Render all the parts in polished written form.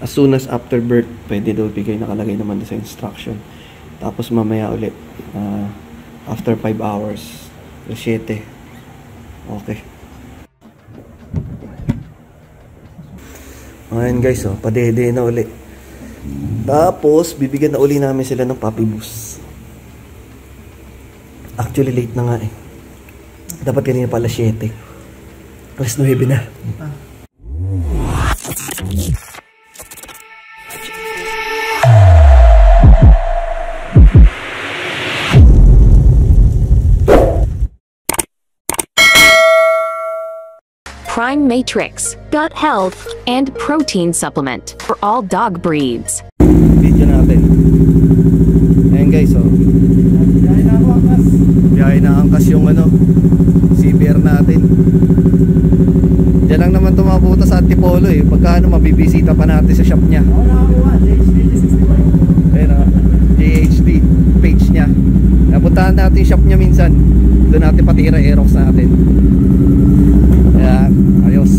As soon as after birth, pwede daw bigay, nakalagay naman sa instruction. Tapos mamaya ulit, after 5 hours, 7. Okay. Ayan guys, padede na ulit. Tapos, bibigyan na uli namin sila ng puppy boost. Actually, late na nga eh. Dapat kanina pala 7. Alas 9 na. Prime Matrix, gut health, and protein supplement for all dog breeds. Video natin. Ayan guys, biyahe na angkas yung CBR natin. Diyan lang naman tumapunta sa Antipolo eh. Pagka mabibisita pa natin sa shop niya. Ayun JHD page niya. Napuntahan natin yung shop niya minsan. Doon natin patira Aerox natin. Kaya ayos.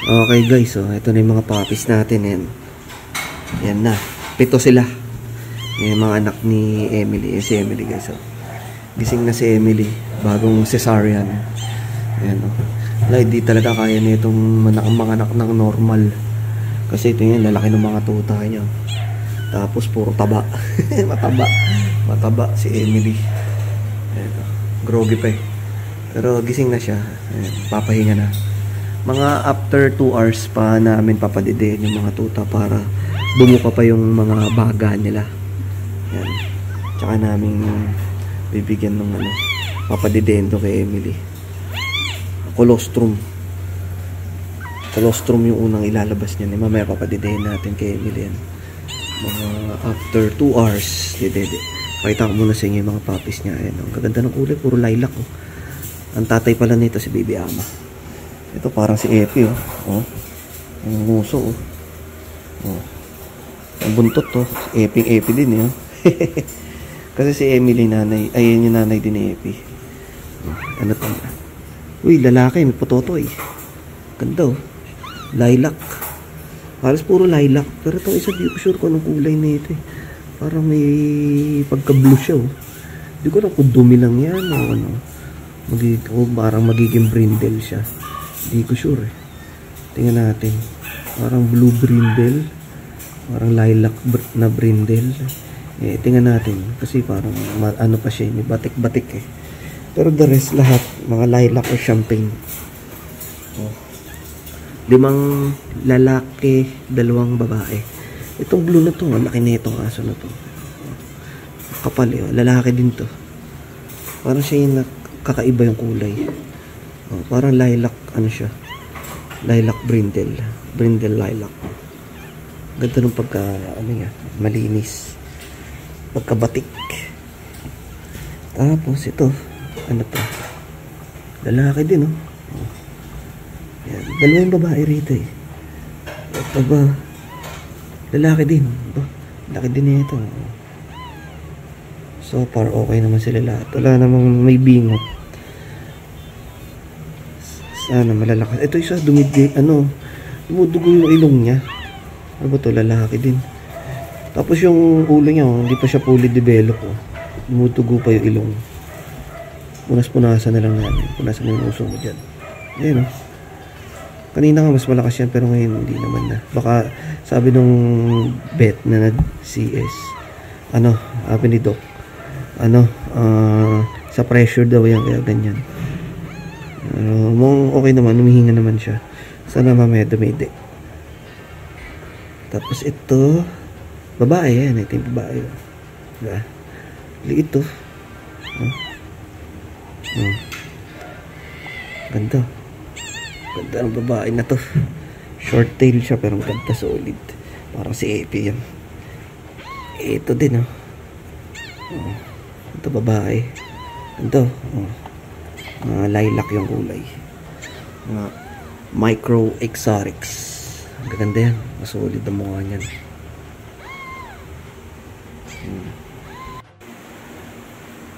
Okay guys, ito na yung mga puppies natin. Yan na, 7 sila. Yung mga anak ni Emily. Si Emily guys, gising na si Emily, bagong cesarean. Ayan, hindi talaga kaya na itong mga anak ng normal. Kasi ito yung lalaki ng mga tuta niya. Tapos puro taba. Mataba si Emily. Ayan, groggy pa eh. Pero gising na siya. Ayan, papahinga na. Mga after 2 hours pa namin papadidein yung mga tuta para bumuka pa yung mga baga nila. Yan. Tsaka namin bibigyan ng papadidein to kay Emily. Colostrum. Colostrum yung unang ilalabas niya. Mamaya papadidein natin kay Emily yan. Mga after 2 hours didede. Pakita ko muna sa inyo yung mga puppies niya. Ayan, ang gaganda ng kulay, puro lilac Ang tatay pala nito si Baby Ama. Ito parang si Epi ang nguso ang buntot Epi din kasi si Emily nanay, ayun yung nanay din ni Epi. Ano to? Uy, lalaki, may pototoy. Ganda lilac, halos puro lilac. Pero itong isa di ko sure kung anong kulay na ito parang may pagka blue siya di ko alam kung dumi lang yan parang magiging brindle siya. Hindi ko sure eh. Tingnan natin. Parang blue brindle. Parang lilac na brindle. Tingnan natin. Kasi parang pa siya. May batik-batik eh. Pero the rest lahat. Mga lilac or champagne. 5 lalaki, 2 babae. Itong blue na to. Ang laki na itong aso na to. Kapal eh. Lalaki din to. Parang siya yung kakaiba yung kulay. Parang lilac siya, lilac brindle lilac. Ganda nung pagka malinis, pagkabatik. Tapos ito to, lalaki din yan, 2 yung babae rito eh. Ito ba lalaki din laki din ito. So far okay naman sila lahat, wala namang may bingot. Sana malalakas. Ito isa dumudugo yung ilong niya. Ano ba to? Lalaki din. Tapos yung ulo niya, hindi pa siya fully develop. Dumudugo pa yung ilong. Punas-punasan na lang namin. Punasan mo yung uso mo dyan. Ayan Kanina nga mas malakas yan, pero ngayon hindi naman na. Baka sabi nung vet na nag-CS, sabi ni Doc, sa pressure daw yan, kaya ganyan. Okay naman, humihinga naman siya. Sana mamaya dumidi. Tapos ito babae yan, ito yung babae. Diba? Liit to. Ganda ng babae na to. Short tail siya pero ganda, solid. Parang si Epi yan. Ito din ito babae. Ito lilac yung kulay. Micro exotics. Ang ganda yan. Masolid ang mukha niyan.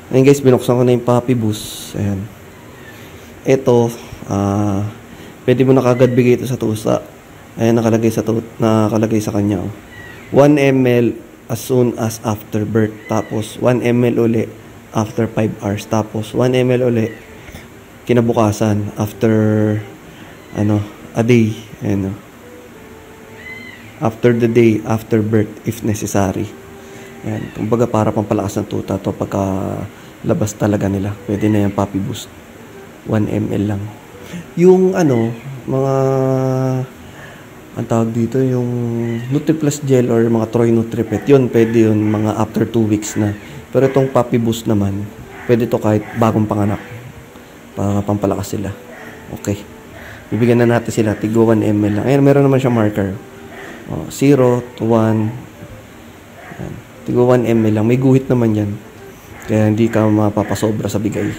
Ayun guys, binuksan ko na yung puppy boost. Ayan. Ito, Pwede mo na kagad bigay ito sa tusa. Ayan, nakalagay sa kanya. 1 ml as soon as after birth. Tapos, 1 ml uli after 5 hours. Tapos, 1 ml uli kinabukasan after, a day. Ayan, after the day, after birth, if necessary. Ayan, kumbaga para pampalakas ng tuta to pagka labas talaga nila. Pwede na yung puppy boost. 1 ml lang. Yung mga ang tawag dito, yung NutriPlus Gel or mga Troy NutriPet, yun, pwede yun, mga after 2 weeks na. Pero itong Puppy Boost naman, pwede to kahit bagong panganak. Para pampalakas sila. Okay. Bibigyan na natin sila, tigo 1 ml lang. Ayan, meron naman siya marker. 0 to 1. Ayan, tigo 1 ml lang. May guhit naman yan. Kaya hindi ka mapapasobra sa bigay.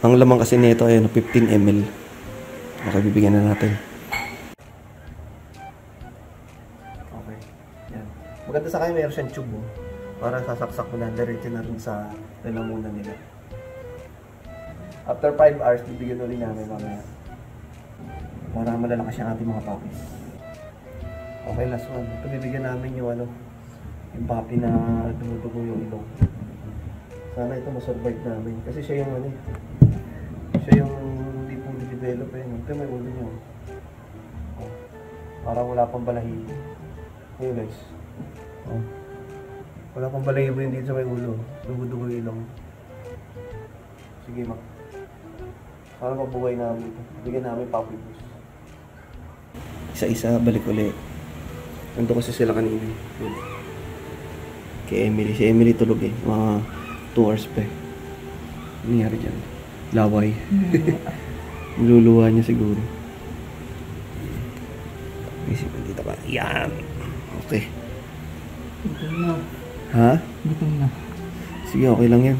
Ang lamang kasi nito ay 15 ml. Okay, bibigyan na natin. Okay. Yan. Maganda sa kanya mayroon siyang tube. Para sasaksak mo na. Diretso na rin sa lalamunan nila. After 5 hours, bibigyan ulit namin mamaya. Para malalakas yung ating mga puppies. Okay, last one. Ito bibigyan namin yung yung puppy na dumudugo yung ilong. Sana ito masurvive namin. Kasi siya yung siya yung hindi po develop eh. Ito may ulo niya. Parang wala pang balahibo. Ayun guys. Wala pang balahibo yung dito sa may ulo. Dumudugo yung ilong. Sige mak. Para mabuhay namin ito. Bigyan namin puppy boost. Isa-isa, balik ulit. Nandun kasi sila kanina. Kay Emily. Si Emily tulog eh. Mga 2 hours pa eh. Ano nangyari dyan? Laway. Niluluwa niya siguro. Isipan dito ka. Yan. Okay. Gutom na. Ha? Gutom na. Sige, okay lang yan.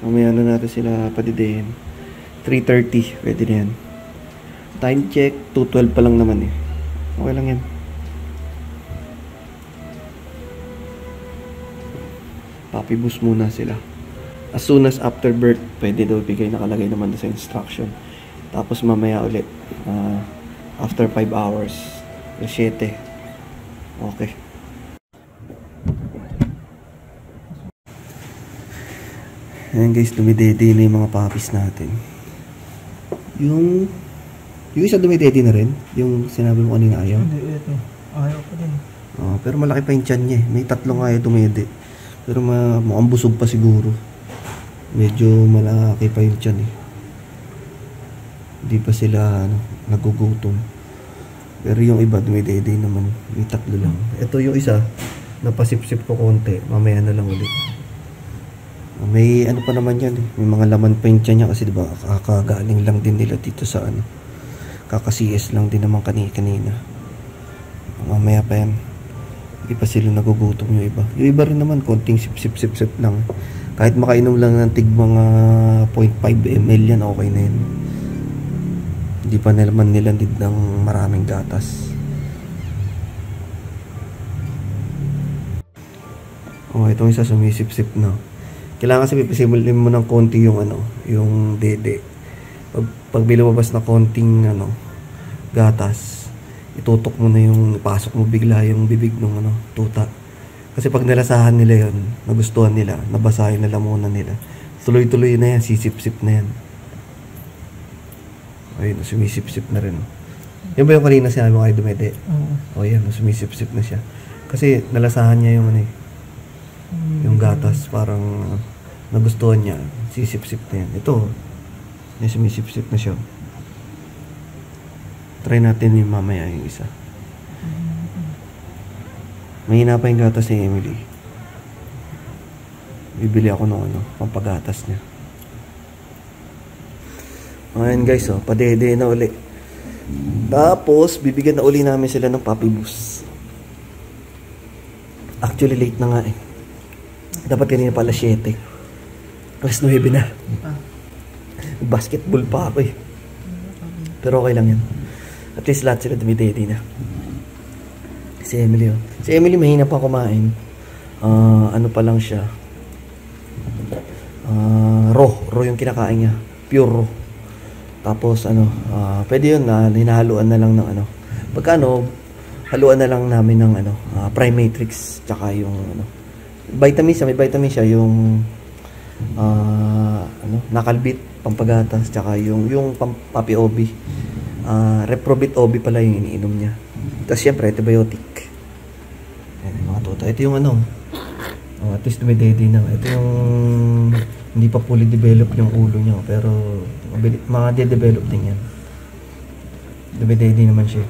Mamaya na natin sila padidihin. 3:30. Pwede na yan. Time check. 2:12 pa lang naman eh. Okay lang yan. Puppy boost muna sila. As soon as after birth, pwede daw bigay, nakalagay naman sa instruction. Tapos mamaya ulit, after 5 hours, 7. Okay. Ayan guys, dumidede na yung mga puppies natin. Yung isa dumidede na rin, yung sinabi mo kanina ayaw. Hindi, ito. Ayaw pa din. Pero malaki pa yung tiyan niya eh. May 3 nga ayaw dumidede. Pero mukhang busog pa siguro. Medyo malaki pa yung tiyan eh. Hindi pa sila nagugutom. Pero yung iba dumidede naman. May 3 lang. Ito yung isa, napasip-sip ko konti. Mamaya na lang ulit. May pa naman yan eh. May mga laman pa yung tiyan niya kasi diba kakagaling lang din nila dito sa kakasiyes lang din naman kanina. Mamaya pa yan. Hindi pa sila nagugutom yung iba. Yung iba rin naman konting sip-sip-sip-sip lang. Kahit makainom lang ng tig mga 0.5 ml yan, okay na yun. Hindi pa naman nila need ng maraming gatas. Itong isa sumisip-sip na. Kailangan kasi pipisimulin mo ng konti yung yung dede. Pag lumabas na konting gatas, itutok mo na yung pasok mo bigla yung bibig ng tuta. Kasi pag nalasahan nila yon, nagustuhan nila, nabasahin na lamunan nila, tuloy-tuloy na yan, sisip-sip na yan. Ayun, sumisip-sip na rin. Yan ba yung kanina sinabi mo kayo dumede? Oo. Yan, sumisip-sip na siya. Kasi nalasahan niya yung yung gatas, parang nagustuhan niya, sisip-sip na yan. Ito, may sumisip-sip na siya. Try natin yung mamaya yung isa. Mahina pa yung gatas ni Emily. Bibili ako ng pampagatas niya. Ayan guys, padede na uli. Tapos, bibigyan na uli namin sila ng puppy boost. Actually, late na nga eh. Dapat kanina pala 7. Alas 9 na. Basketball pa ako eh. Pero okay lang yan. At least lahat sila dumidede na. Si Emily Si Emily mahina pa kumain. Pa lang siya. Raw yung kinakain niya. Pure raw. Tapos ano, pwede yun na hinahaluan na lang ng ano. Pagka ano, haluan na lang namin ng ano, Primatrix tsaka yung ano, vitamins, may vitamins siya yung ano, Nakalbit, pampagatas, tsaka yung Papi Obi. Reprobit Obi pala yung iniinom niya. Tapos syempre antibiotic. Ayan, mga toto. Ito yung ano, at least dumidede na. Ito yung hindi pa fully develop yung ulo niya, pero mga de-develop din yan. Dumidede naman siya.